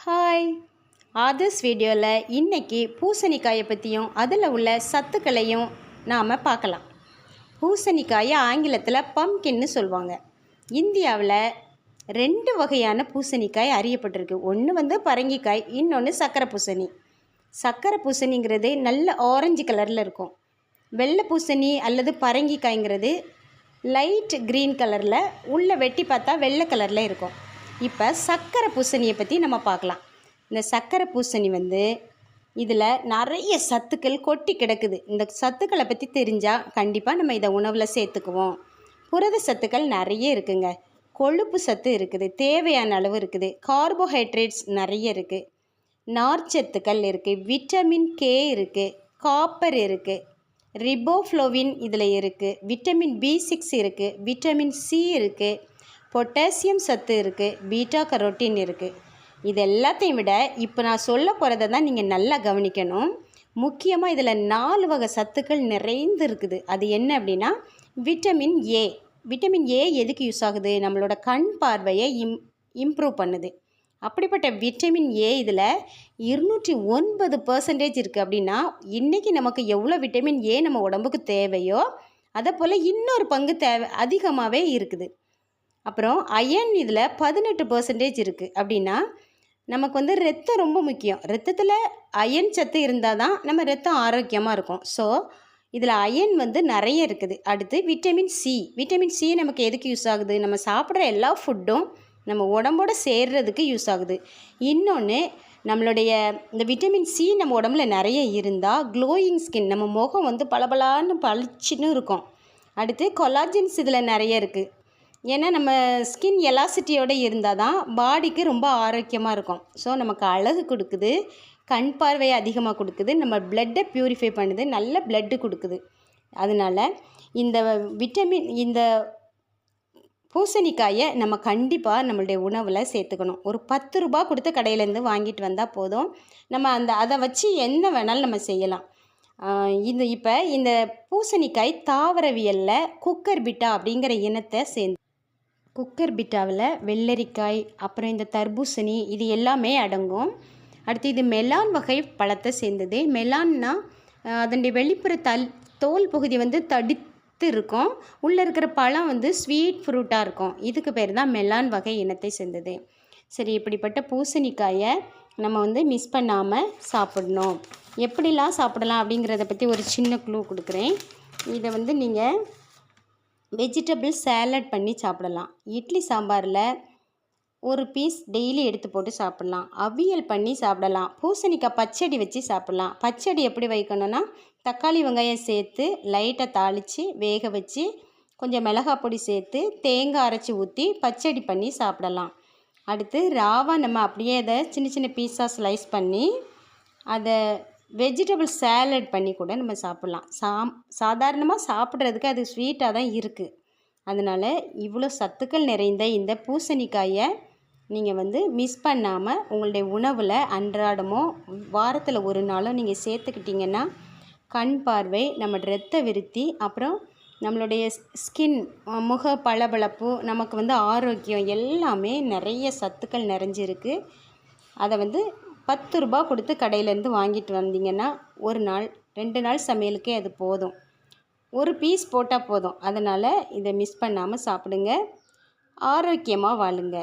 Hi, authors வீடியோவில் இன்றைக்கி பூசணிக்காயை பற்றியும் அதில் உள்ள சத்துக்களையும் நாம் பார்க்கலாம். பூசணிக்காயை ஆங்கிலத்தில் பம்கின்னு சொல்லுவாங்க. இந்தியாவில் 2 வகையான பூசணிக்காய் அறியப்பட்டிருக்கு. ஒன்று பரங்கிக்காய், இன்னொன்று சக்கரை பூசணி. சக்கரை பூசணிங்கிறது நல்ல ஆரஞ்சு கலரில் இருக்கும். வெள்ளை பூசணி அல்லது பரங்கிக்காய்ங்கிறது லைட் க்ரீன் கலரில், உள்ளே வெட்டி பார்த்தா வெள்ளை கலரில் இருக்கும். இப்போ சக்கரை பூசணியை பற்றி நம்ம பார்க்கலாம். இந்த சக்கரை பூசணி இதில் நிறைய சத்துக்கள் கொட்டி கிடக்குது. இந்த சத்துக்களை பற்றி தெரிஞ்சால் கண்டிப்பாக நம்ம இதை உணவில் சேர்த்துக்குவோம். புரத சத்துக்கள் நிறைய இருக்குங்க. கொழுப்பு சத்து இருக்குது, தேவையான அளவு இருக்குது. கார்போஹைட்ரேட்ஸ் நிறைய இருக்குது. நார்ச்சத்துக்கள் இருக்குது, விட்டமின் கே இருக்குது, காப்பர் இருக்குது, ரிபோஃப்ளோவின் இதில் இருக்குது, விட்டமின் B6 இருக்குது, விட்டமின் சி இருக்குது, பொட்டாசியம் சத்து இருக்குது, பீட்டா கரோட்டின் இருக்குது. இது எல்லாத்தையும் விட இப்போ நான் சொல்ல போகிறத தான் நீங்கள் நல்லா கவனிக்கணும். முக்கியமாக இதில் 4 வகை சத்துக்கள் நிறைந்து இருக்குது. அது என்ன அப்படின்னா, விட்டமின் ஏ. விட்டமின் ஏ எதுக்கு யூஸ் ஆகுது? நம்மளோட கண் பார்வையை இம்ப்ரூவ் பண்ணுது. அப்படிப்பட்ட விட்டமின் ஏ இதில் 209% இருக்குது. அப்படின்னா இன்றைக்கி நமக்கு எவ்வளோ விட்டமின் ஏ நம்ம உடம்புக்கு தேவையோ அதை போல் இன்னொரு பங்கு அதிகமாகவே இருக்குது. அப்புறம் அயன் இதில் 18% இருக்குது. அப்படின்னா நமக்கு ரத்தம் ரொம்ப முக்கியம். ரத்தத்தில் அயன் சத்து இருந்தால் தான் நம்ம ரத்தம் ஆரோக்கியமாக இருக்கும். ஸோ இதில் அயன் நிறைய இருக்குது. அடுத்து விட்டமின் சி. விட்டமின் சி நமக்கு எதுக்கு யூஸ் ஆகுது? நம்ம சாப்பிட்ற எல்லா ஃபுட்டும் நம்ம உடம்போடு சேர்றதுக்கு யூஸ் ஆகுது. இன்னொன்று, நம்மளுடைய இந்த விட்டமின் சி நம்ம உடம்புல நிறைய இருந்தால் க்ளோயிங் ஸ்கின், நம்ம முகம் பளபளான்னு பளிச்சுன்னு இருக்கும். அடுத்து கொலாஜன்ஸ் இதில் நிறைய இருக்குது. ஏன்னா நம்ம ஸ்கின் எலாசிட்டியோடு இருந்தால் தான் பாடிக்கு ரொம்ப ஆரோக்கியமாக இருக்கும். ஸோ நமக்கு அழகு கொடுக்குது, கண் பார்வையை அதிகமாக கொடுக்குது, நம்ம பிளட்டை ப்யூரிஃபை பண்ணுது, நல்ல பிளட்டு கொடுக்குது. அதனால் இந்த பூசணிக்காயை நம்ம கண்டிப்பாக நம்மளுடைய உணவில் சேர்த்துக்கணும். ஒரு 10 ரூபா கொடுத்து கடையிலேருந்து வாங்கிட்டு வந்தால் போதும். நம்ம அதை வச்சு என்ன வேணாலும் நம்ம செய்யலாம். இப்போ இந்த பூசணிக்காய் தாவரவியலில் குக்கர்பிட்டா அப்படிங்கிற இனத்தை சேர்ந்து, குக்கர்பிட்டாவில் வெள்ளரிக்காய், அப்புறம் இந்த தர்பூசணி, இது எல்லாமே அடங்கும். அடுத்து இது மெலான் வகை பழத்தை சேர்ந்தது. மெலான்னா அதனுடைய வெளிப்புற தோல் பகுதி தடித்து இருக்கும், உள்ளே இருக்கிற பழம் ஸ்வீட் ஃப்ரூட்டாக இருக்கும். இதுக்கு பேர் தான் மெலான் வகை இனத்தை சேர்ந்தது. சரி, இப்படிப்பட்ட பூசணிக்காயை நம்ம மிஸ் பண்ணாமல் சாப்பிடணும். எப்படிலாம் சாப்பிடலாம் அப்படிங்கிறத பற்றி ஒரு சின்ன க்ளூ கொடுக்குறேன். இதை நீங்கள் வெஜிடபிள் சேலட் பண்ணி சாப்பிடலாம். இட்லி சாம்பாரில் ஒரு பீஸ் டெய்லி எடுத்து போட்டு சாப்பிட்லாம். அவியல் பண்ணி சாப்பிடலாம். பூசணிக்காய் பச்சடி வச்சு சாப்பிட்லாம். பச்சடி எப்படி வைக்கணும்னா, தக்காளி வெங்காயம் சேர்த்து லைட்டாக தாளித்து வேக வச்சு கொஞ்சம் மிளகாய் பொடி சேர்த்து தேங்காய் அரைச்சி ஊற்றி பச்சடி பண்ணி சாப்பிடலாம். அடுத்து ராவாக நம்ம அப்படியே அதை சின்ன சின்ன பீஸாக ஸ்லைஸ் பண்ணி அதை வெஜிடபிள் சேலட் பண்ணி கூட நம்ம சாப்பிட்லாம். சாதாரணமாக சாப்பிட்றதுக்கு அது ஸ்வீட்டாக தான் இருக்குது. அதனால் இவ்வளோ சத்துக்கள் நிறைந்த இந்த பூசணிக்காயை நீங்கள் மிஸ் பண்ணாமல் உங்களுடைய உணவில் அன்றாடமோ வாரத்தில் ஒரு நாளோ நீங்கள் சேர்த்துக்கிட்டிங்கன்னா கண் பார்வை, நம்ம இரத்த விருத்தி, அப்புறம் நம்மளுடைய ஸ்கின், முக பளபளப்பு, நமக்கு ஆரோக்கியம் எல்லாமே நிறைய சத்துக்கள் நிறைஞ்சிருக்கு. அதை 10 ரூபா கொடுத்து கடையிலேருந்து வாங்கிட்டு வந்தீங்கன்னா 1 நாள் 2 நாள் சமையலுக்கே அது போதும். ஒரு பீஸ் போட்டால் போதும். அதனால் இதை மிஸ் பண்ணாமல் சாப்பிடுங்க. ஆரோக்கியமாக வாழுங்க.